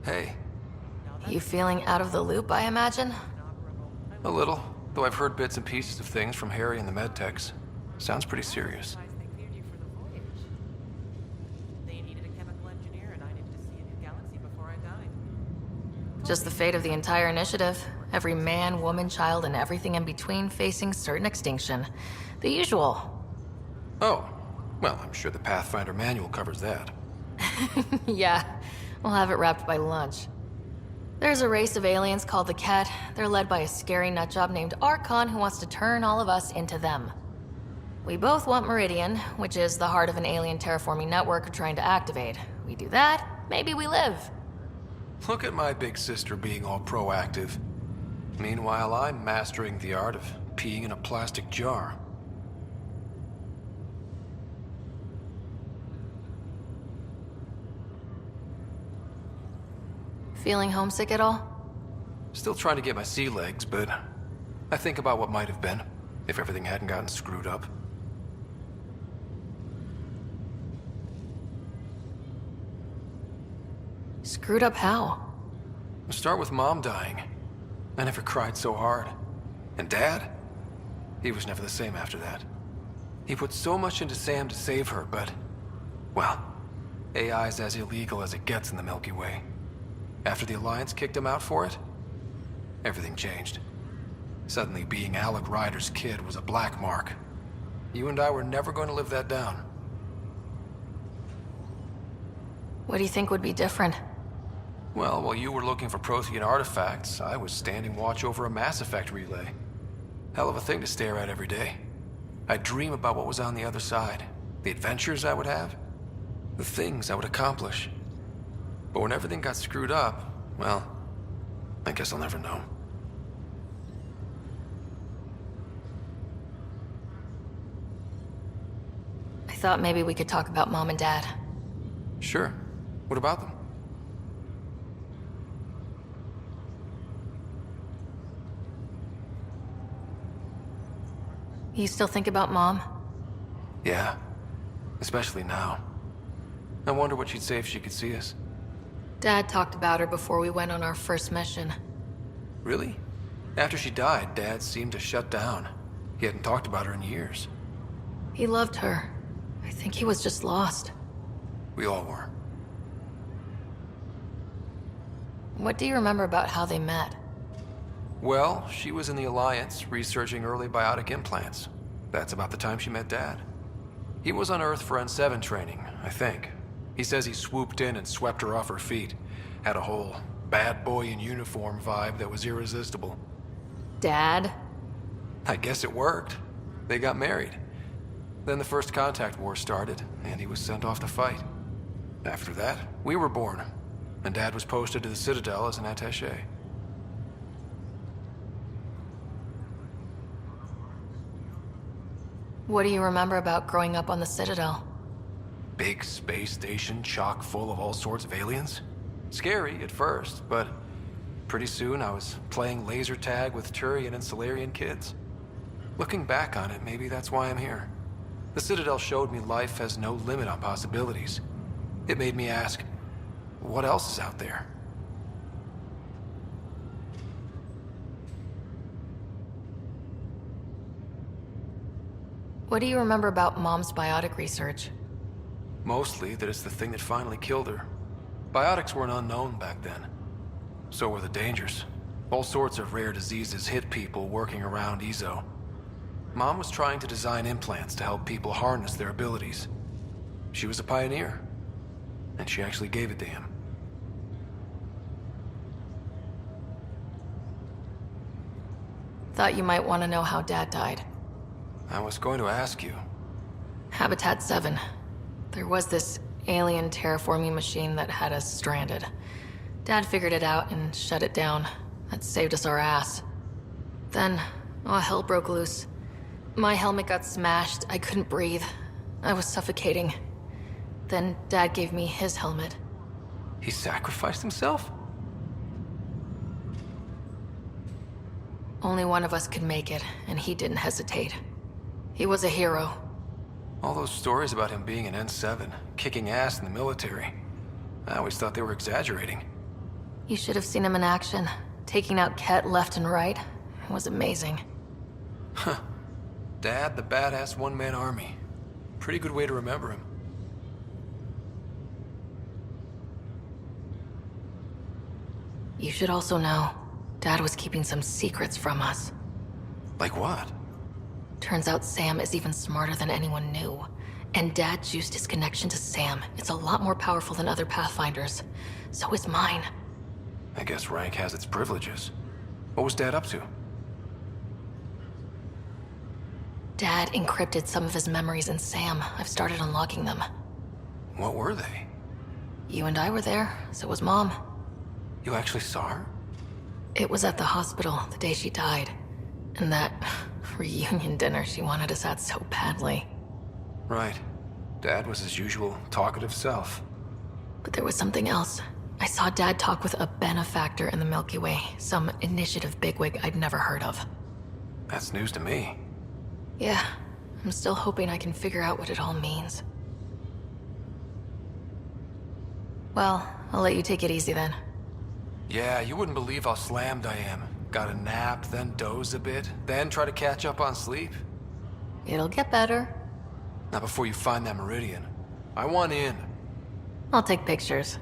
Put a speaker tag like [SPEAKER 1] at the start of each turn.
[SPEAKER 1] Hey,
[SPEAKER 2] You feeling out of the loop, I imagine?
[SPEAKER 1] a little. Though I've heard bits and pieces of things from Harry and the medtechs. Sounds pretty serious.
[SPEAKER 2] Just the fate of the entire initiative. Every man, woman, child, and everything in between facing certain extinction. The usual.
[SPEAKER 1] Oh, well, I'm sure the Pathfinder manual covers that.
[SPEAKER 2] Yeah, we'll have it wrapped by lunch. There's a race of aliens called the Ket. They're led by a scary nutjob named Archon who wants to turn all of us into them. We both want Meridian, which is the heart of an alien terraforming network we're trying to activate. We do that, maybe we live.
[SPEAKER 1] Look at my big sister being all proactive. Meanwhile, I'm mastering the art of peeing in a plastic jar.
[SPEAKER 2] Feeling homesick at all?
[SPEAKER 1] Still trying to get my sea legs, but I think about what might have been if everything hadn't gotten screwed up.
[SPEAKER 2] Screwed up how?
[SPEAKER 1] Start with Mom dying. I never cried so hard. And Dad? He was never the same after that. He put so much into Sam to save her, but... well, AI's as illegal as it gets in the Milky Way. After the Alliance kicked him out for it, everything changed. Suddenly being Alec Ryder's kid was a black mark. You and I were never going to live that down.
[SPEAKER 2] What do you think would be different?
[SPEAKER 1] Well, while you were looking for Prothean artifacts, I was standing watch over a Mass Effect relay. Hell of a thing to stare at every day. I'd dream about what was on the other side, the adventures I would have, the things I would accomplish. But when everything got screwed up, well, I guess I'll never know.
[SPEAKER 2] I thought maybe we could talk about Mom and Dad.
[SPEAKER 1] Sure. What about them?
[SPEAKER 2] You still think about Mom?
[SPEAKER 1] Yeah. Especially now. I wonder what she'd say if she could see us.
[SPEAKER 2] Dad talked about her before we went on our first mission.
[SPEAKER 1] Really? After she died, Dad seemed to shut down. He hadn't talked about her in years.
[SPEAKER 2] He loved her. I think he was just lost.
[SPEAKER 1] We all were.
[SPEAKER 2] What do you remember about how they met?
[SPEAKER 1] Well, she was in the Alliance, researching early biotic implants. That's about the time she met Dad. He was on Earth for N7 training, I think. He says he swooped in and swept her off her feet. Had a whole bad boy in uniform vibe that was irresistible.
[SPEAKER 2] Dad?
[SPEAKER 1] I guess it worked. They got married. Then the First Contact War started, and he was sent off to fight. After that, we were born, and Dad was posted to the Citadel as an attaché.
[SPEAKER 2] What do you remember about growing up on the Citadel?
[SPEAKER 1] Big space station chock full of all sorts of aliens. Scary at first, but pretty soon I was playing laser tag with Turian and Solarian kids. Looking back on it, maybe that's why I'm here. The Citadel showed me life has no limit on possibilities. It made me ask, what else is out there?
[SPEAKER 2] What do you remember about Mom's biotic research?
[SPEAKER 1] Mostly that it's the thing that finally killed her. Biotics were an unknown back then. So were the dangers. All sorts of rare diseases hit people working around EZO. Mom was trying to design implants to help people harness their abilities. She was a pioneer, and she actually gave it to him.
[SPEAKER 2] Thought you might want to know how Dad died.
[SPEAKER 1] I was going to ask you.
[SPEAKER 2] Habitat 7. There was this alien terraforming machine that had us stranded. Dad figured it out and shut it down. That saved us our ass. Then, hell broke loose. My helmet got smashed. I couldn't breathe. I was suffocating. Then Dad gave me his helmet.
[SPEAKER 1] He sacrificed himself?
[SPEAKER 2] Only one of us could make it, and he didn't hesitate. He was a hero.
[SPEAKER 1] All those stories about him being an N7, kicking ass in the military. I always thought they were exaggerating.
[SPEAKER 2] You should have seen him in action, taking out Ket left and right. It was amazing.
[SPEAKER 1] Huh. Dad, the badass one-man army. Pretty good way to remember him.
[SPEAKER 2] You should also know, Dad was keeping some secrets from us.
[SPEAKER 1] Like what?
[SPEAKER 2] Turns out Sam is even smarter than anyone knew. And Dad juiced his connection to Sam. It's a lot more powerful than other Pathfinders. So is mine.
[SPEAKER 1] I guess rank has its privileges. What was Dad up to?
[SPEAKER 2] Dad encrypted some of his memories in Sam. I've started unlocking them.
[SPEAKER 1] What were they?
[SPEAKER 2] You and I were there, so was Mom.
[SPEAKER 1] You actually saw her?
[SPEAKER 2] It was at the hospital the day she died. And that reunion dinner she wanted us at so badly.
[SPEAKER 1] Right. Dad was his usual talkative self.
[SPEAKER 2] But there was something else. I saw Dad talk with a benefactor in the Milky Way, some initiative bigwig I'd never heard of.
[SPEAKER 1] That's news to me.
[SPEAKER 2] Yeah, I'm still hoping I can figure out what it all means. Well, I'll let you take it easy then.
[SPEAKER 1] Yeah, you wouldn't believe how slammed I am. Got a nap, then doze a bit, then try to catch up on sleep.
[SPEAKER 2] It'll get better.
[SPEAKER 1] Not before you find that Meridian. I want in.
[SPEAKER 2] I'll take pictures.